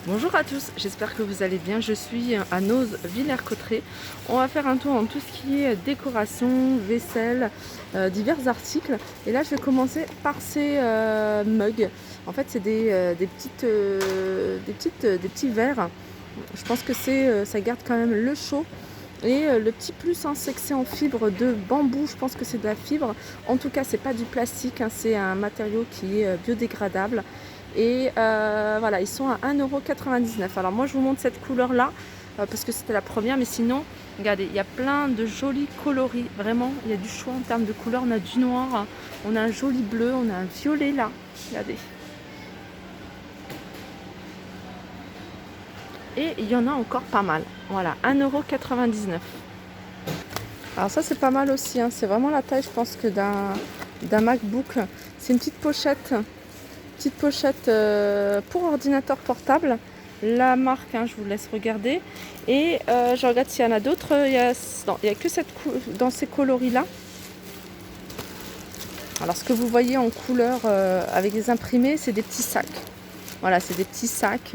Bonjour à tous, j'espère que vous allez bien. Je suis à Noz, Villers-Cotterêts. On va faire un tour en tout ce qui est décoration, vaisselle, divers articles. Et là, je vais commencer par ces mugs. En fait, c'est des petits verres. Je pense que ça garde quand même le chaud. Et le petit plus, hein, c'est que c'est en fibre de bambou. Je pense que c'est de la fibre. En tout cas, c'est pas du plastique, hein, c'est un matériau qui est biodégradable. Et voilà, ils sont à 1,99 €. Alors moi, je vous montre cette couleur-là parce que c'était la première. Mais sinon, regardez, il y a plein de jolis coloris. Vraiment, il y a du choix en termes de couleurs. On a du noir, on a un joli bleu, on a un violet là. Regardez. Et il y en a encore pas mal. Voilà, 1,99 €. Alors ça, c'est pas mal aussi, hein. C'est vraiment la taille, je pense, que d'un MacBook. C'est une petite pochette pour ordinateur portable. La marque, hein, je vous laisse regarder. Et je regarde s'il y en a d'autres. Il y a que dans ces coloris-là. Alors ce que vous voyez en couleur avec des imprimés, c'est des petits sacs. Voilà, c'est des petits sacs,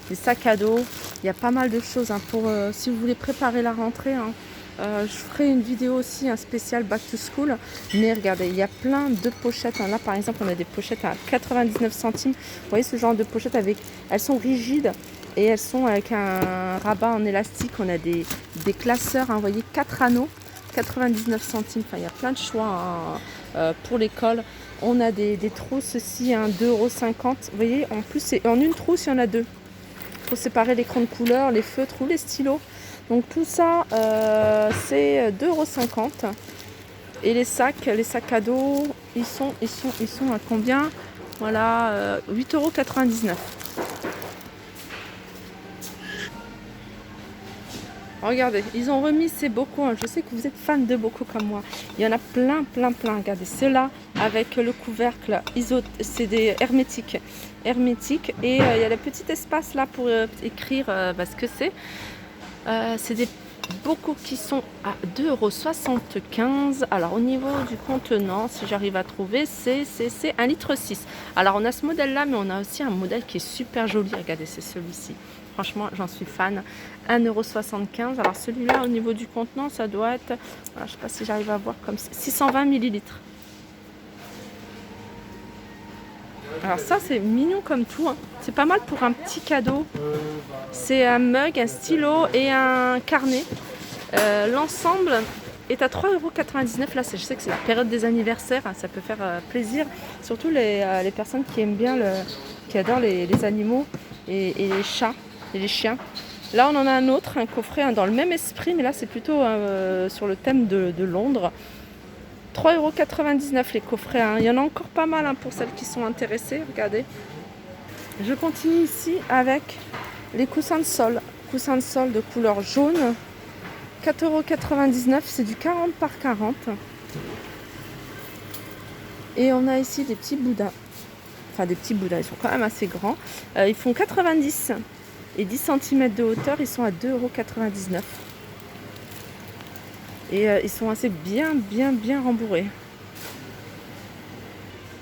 des sacs à dos. Il y a pas mal de choses, hein, pour si vous voulez préparer la rentrée, hein. Je ferai une vidéo aussi, un spécial back to school. Mais regardez, il y a plein de pochettes, hein. Là par exemple, on a des pochettes à 99 centimes. Vous voyez ce genre de pochettes elles sont rigides et elles sont avec un rabat en élastique. On a des classeurs, hein, vous voyez, 4 anneaux, 99 centimes. Enfin, il y a plein de choix, hein, pour l'école. On a des trousses aussi, hein, 2,50 €. Vous voyez, en plus, en une trousse, il y en a deux. Pour séparer les crayons de couleur, les feutres ou les stylos. Donc tout ça, c'est 2,50 €. Et les sacs à dos, ils sont à combien? Voilà, 8,99 €. Regardez, ils ont remis ces bocaux, hein. Je sais que vous êtes fan de bocaux comme moi. Il y en a plein. Regardez, ceux-là avec le couvercle c'est des hermétiques. Et il y a le petit espace là pour écrire ce que c'est. C'est des bocaux qui sont à 2,75 €. Alors au niveau du contenant, si j'arrive à trouver, c'est 1,6 litre. Alors on a ce modèle là, mais on a aussi un modèle qui est super joli. Regardez, c'est celui-ci. Franchement, j'en suis fan. 1,75 €. Alors celui-là, au niveau du contenant, ça doit être, je ne sais pas si j'arrive à voir, comme 620 millilitres. Alors ça, c'est mignon comme tout, hein. C'est pas mal pour un petit cadeau. C'est un mug, un stylo et un carnet. L'ensemble est à 3,99 €. Là, je sais que c'est la période des anniversaires, hein, ça peut faire plaisir. Surtout les personnes qui aiment bien, qui adorent les animaux et les chats et les chiens. Là, on en a un autre, un coffret, hein, dans le même esprit, mais là, c'est plutôt sur le thème de Londres. 3,99 € les coffrets, hein. Il y en a encore pas mal, hein, pour celles qui sont intéressées. Regardez. Je continue ici avec les coussins de sol. Coussins de sol de couleur jaune. 4,99 €. C'est du 40 par 40. Et on a ici des petits boudins. Enfin, des petits boudins, ils sont quand même assez grands. Ils font 90 et 10 cm de hauteur. Ils sont à 2,99 €. Et ils sont assez bien rembourrés.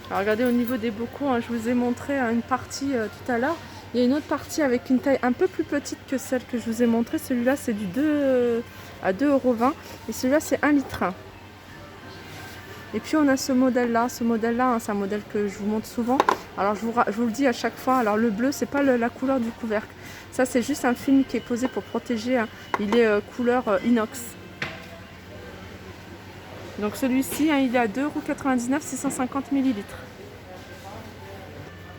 Alors regardez, au niveau des bocaux, hein, je vous ai montré une partie tout à l'heure. Il y a une autre partie avec une taille un peu plus petite que celle que je vous ai montrée. Celui-là, c'est du 2 à 2,20 €. Et celui-là, c'est 1 litre. Et puis on a ce modèle-là. Ce modèle-là, hein, c'est un modèle que je vous montre souvent. Alors je vous le dis à chaque fois. Alors le bleu, c'est pas la couleur du couvercle. Ça, c'est juste un film qui est posé pour protéger, hein. Il est couleur inox. Donc celui-ci, hein, il est à 2,99 €, 650 millilitres.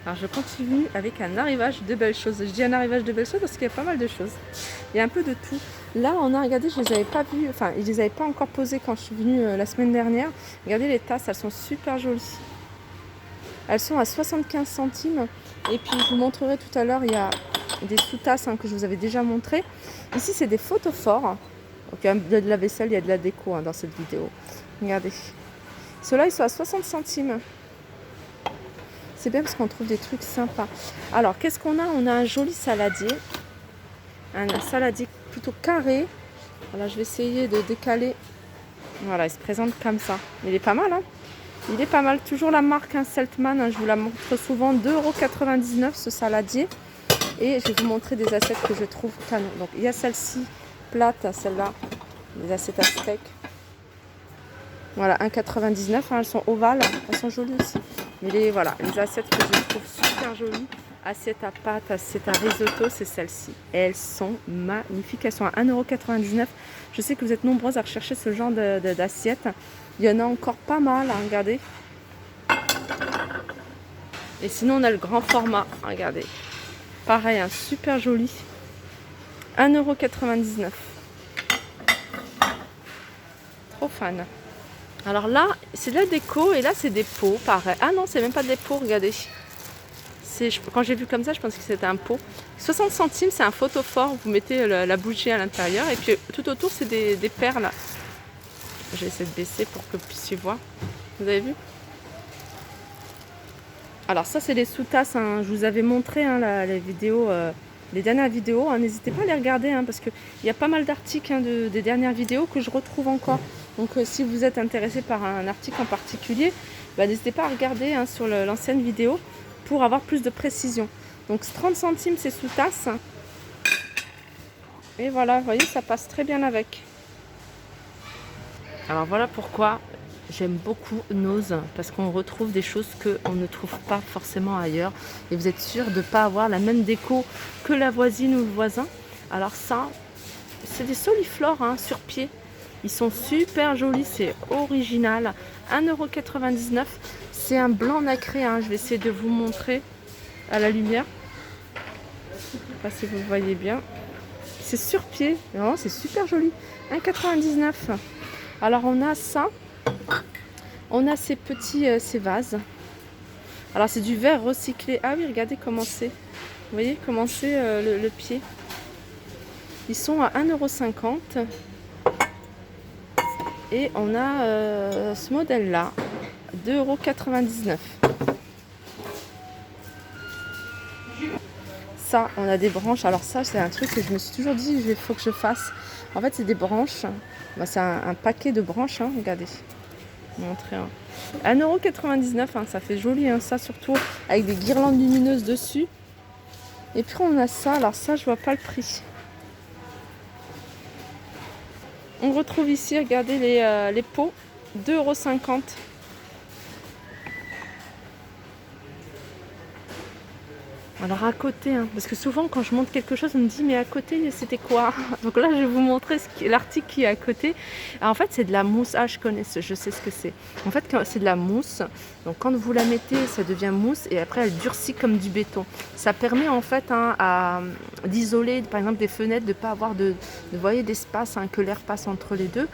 Alors je continue avec un arrivage de belles choses. Je dis un arrivage de belles choses parce qu'il y a pas mal de choses. Il y a un peu de tout. Là, on a regardé, je les avais pas vus, enfin, ils les avaient pas encore posés quand je suis venue la semaine dernière. Regardez les tasses, elles sont super jolies. Elles sont à 75 centimes. Et puis je vous montrerai tout à l'heure, il y a des sous-tasses, hein, que je vous avais déjà montré. Ici, c'est des photophores. Donc, il y a de la vaisselle, il y a de la déco, hein, dans cette vidéo. Regardez. Ceux-là, ils sont à 60 centimes. C'est bien parce qu'on trouve des trucs sympas. Alors, qu'est-ce qu'on a? On a un joli saladier. Un saladier plutôt carré. Voilà, je vais essayer de décaler. Voilà, il se présente comme ça. Il est pas mal, hein? Il est pas mal. Toujours la marque, hein, Seltman, hein, je vous la montre souvent. 2,99 € ce saladier. Et je vais vous montrer des assiettes que je trouve canon. Donc il y a celle-ci plate, celle-là, les assiettes à steak. Voilà, 1,99 €, hein, elles sont ovales, elles sont jolies aussi. Mais voilà, les assiettes que je trouve super jolies, assiettes à pâtes, assiettes à risotto, c'est celles-ci. Elles sont magnifiques, elles sont à 1,99 €. Je sais que vous êtes nombreuses à rechercher ce genre d'assiettes. Il y en a encore pas mal, hein, regardez. Et sinon, on a le grand format, regardez. Pareil, un super joli. 1,99 €. Trop fan. Alors là, c'est de la déco et là, c'est des pots, pareil. Ah non, c'est même pas des pots, regardez. Quand j'ai vu comme ça, je pensais que c'était un pot. 60 centimes, c'est un photophore. Vous mettez la bougie à l'intérieur et puis tout autour, c'est des perles. Je vais essayer de baisser pour que vous puissiez voir. Vous avez vu? Alors ça, c'est les sous-tasses, hein. Je vous avais montré, hein, les vidéos, les dernières vidéos. Hein. N'hésitez pas à les regarder, hein, parce qu'il y a pas mal d'articles, hein, des dernières vidéos que je retrouve encore. Donc si vous êtes intéressé par un article en particulier, bah, n'hésitez pas à regarder, hein, sur l'ancienne vidéo pour avoir plus de précision. Donc 30 centimes, c'est sous-tasse. Et voilà, vous voyez, ça passe très bien avec. Alors voilà pourquoi j'aime beaucoup Nose, parce qu'on retrouve des choses qu'on ne trouve pas forcément ailleurs. Et vous êtes sûr de ne pas avoir la même déco que la voisine ou le voisin. Alors ça, c'est des soliflores, hein, sur pied. Ils sont super jolis, c'est original. 1,99 €. C'est un blanc nacré, hein. Je vais essayer de vous montrer à la lumière. Je ne sais pas si vous le voyez bien. C'est sur pied, vraiment, c'est super joli. 1,99 €. Alors on a ça. On a ces petits ces vases. Alors c'est du verre recyclé. Ah oui, regardez comment c'est. Vous voyez comment c'est le pied. Ils sont à 1,50 €. Et on a ce modèle-là, 2,99 €. Ça, on a des branches. Alors ça, c'est un truc que je me suis toujours dit, il faut que je fasse. En fait, c'est des branches. Bah, c'est un paquet de branches, hein, regardez. Je vais montrer, hein. 1,99 €, hein, ça fait joli, hein, ça surtout avec des guirlandes lumineuses dessus. Et puis on a ça. Alors ça, je vois pas le prix. On retrouve ici, regardez les pots, 2,50 €. Alors à côté, hein, parce que souvent quand je montre quelque chose, on me dit mais à côté c'était quoi? Donc là je vais vous montrer l'article qui est à côté. Alors, en fait c'est de la mousse, ah je connais, je sais ce que c'est. En fait c'est de la mousse, donc quand vous la mettez ça devient mousse et après elle durcit comme du béton. Ça permet en fait, hein, d'isoler par exemple des fenêtres, de ne pas avoir d'espace, hein, que l'air passe entre les deux.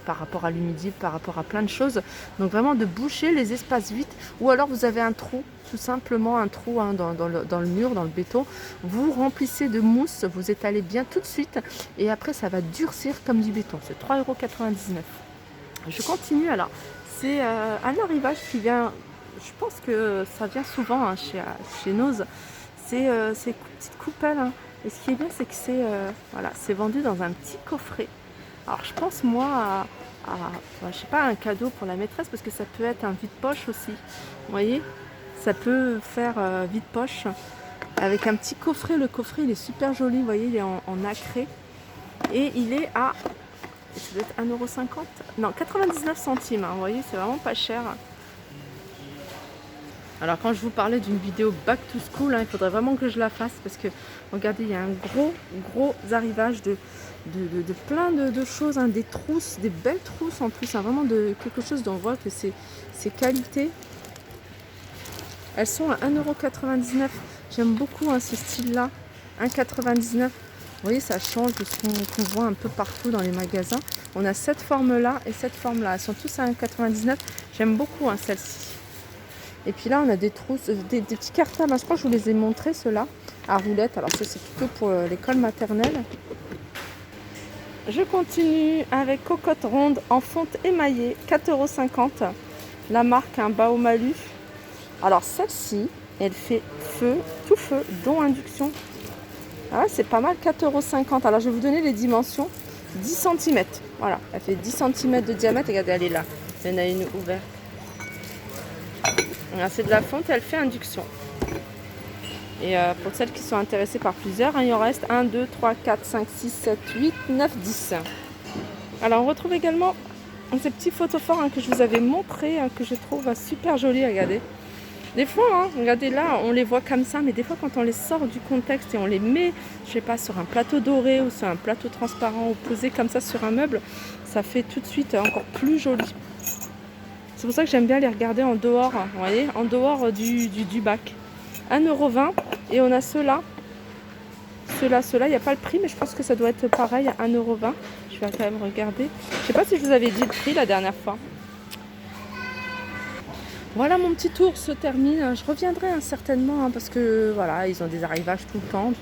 Par rapport à l'humidité, par rapport à plein de choses. Donc vraiment de boucher les espaces vides. Ou alors vous avez un trou, tout simplement un trou, hein, dans le mur, dans le béton. Vous remplissez de mousse, vous étalez bien tout de suite. Et après ça va durcir comme du béton. C'est 3,99 €. Je continue alors. C'est un arrivage qui vient, je pense que ça vient souvent, hein, chez Nose. C'est ces petites coupelles, hein. Et ce qui est bien, c'est que c'est vendu dans un petit coffret. Alors je pense moi je sais pas, un cadeau pour la maîtresse, parce que ça peut être un vide-poche aussi. Vous voyez, ça peut faire vide-poche avec un petit coffret. Le coffret il est super joli, vous voyez, il est en nacré et il est à, ça doit être 1,50 €, non 99 centimes, hein, vous voyez, c'est vraiment pas cher. Alors quand je vous parlais d'une vidéo back to school, hein, il faudrait vraiment que je la fasse, parce que regardez, il y a un gros arrivage de plein de choses, hein, des trousses, des belles trousses en plus, hein, vraiment de quelque chose dont on voit que c'est qualité. Elles sont à 1,99 €. J'aime beaucoup, hein, ce style-là. 1,99 €. Vous voyez, ça change de ce qu'on voit un peu partout dans les magasins. On a cette forme-là et cette forme-là. Elles sont tous à 1,99 €. J'aime beaucoup, hein, celle-ci. Et puis là, on a des trousses, des petits cartables. Je crois que je vous les ai montrés, ceux-là, à roulettes. Alors ça, c'est plutôt pour l'école maternelle. Je continue avec cocotte ronde en fonte émaillée, 4,50 €. La marque, un Baomalu. Alors celle-ci, elle fait feu, tout feu, dont induction. Ah, c'est pas mal, 4,50 €. Alors je vais vous donner les dimensions. 10 cm. Voilà, elle fait 10 cm de diamètre. Regardez, elle est là. Il y en a une ouverte. C'est de la fonte, elle fait induction. Et pour celles qui sont intéressées par plusieurs, hein, il en reste 1, 2, 3, 4, 5, 6, 7, 8, 9, 10. Alors on retrouve également ces petits photophores hein, que je vous avais montré, hein, que je trouve super jolis, regardez. Des fois, hein, regardez là, on les voit comme ça, mais des fois quand on les sort du contexte et on les met, je sais pas, sur un plateau doré ou sur un plateau transparent ou posé comme ça sur un meuble, ça fait tout de suite encore plus joli. C'est pour ça que j'aime bien les regarder en dehors, hein, vous voyez, en dehors du bac. 1,20 € et on a ceux-là. Ceux-là, il n'y a pas le prix, mais je pense que ça doit être pareil à 1,20 €. Je vais quand même regarder. Je sais pas si je vous avais dit le prix la dernière fois. Voilà, mon petit tour se termine. Je reviendrai hein, certainement hein, parce que voilà, ils ont des arrivages tout le temps.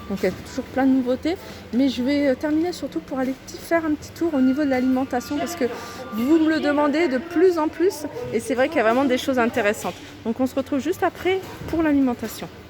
Donc il y a toujours plein de nouveautés. Mais je vais terminer surtout pour aller faire un petit tour au niveau de l'alimentation parce que vous me le demandez de plus en plus et c'est vrai qu'il y a vraiment des choses intéressantes. Donc on se retrouve juste après pour l'alimentation.